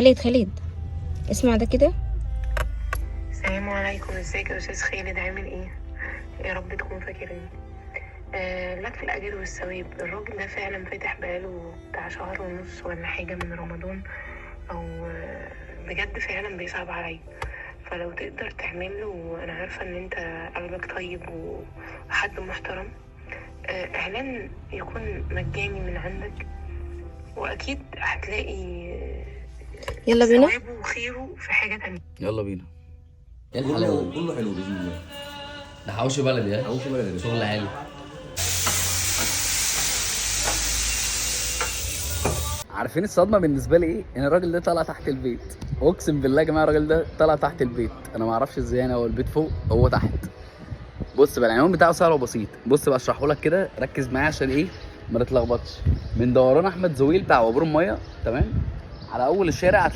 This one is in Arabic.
خالد اسمع ده كده. السلام عليكم، ازيك يا استاذ خالد؟ عامل ايه؟ يا رب تكون فاكرني. لك الاجر والثواب. الراجل ده فعلا فاتح بقاله بتاع شهر ونص ولا حاجه من رمضان، او بجد فعلا بيصعب عليا. فلو تقدر تعمل له، انا عارفه ان انت قلبك طيب وحد محترم، اعلان يكون مجاني من عندك، واكيد هتلاقي يلا بينا. ثوابه وخيره في حاجه تانية. يلا بينا. ايه الحلاوه دي؟ كله حلو باذن الله. ده حواوشي بلدي، ها؟ حواوشي بلدي. شغل عالي. عارفين الصدمه بالنسبه لي ايه؟ ان الراجل ده طالع تحت البيت. اقسم بالله يا جماعه الراجل ده طالع تحت البيت. انا ما اعرفش ازاي، انا هو البيت فوق هو تحت. بص بقى العنوان بتاعه سهل وبسيط. بص بقى اشرحه لك كده، ركز معايا عشان ايه ما نتلخبطش. من دوران احمد زويل بتاع عبور الميه، تمام؟ على اول الشارع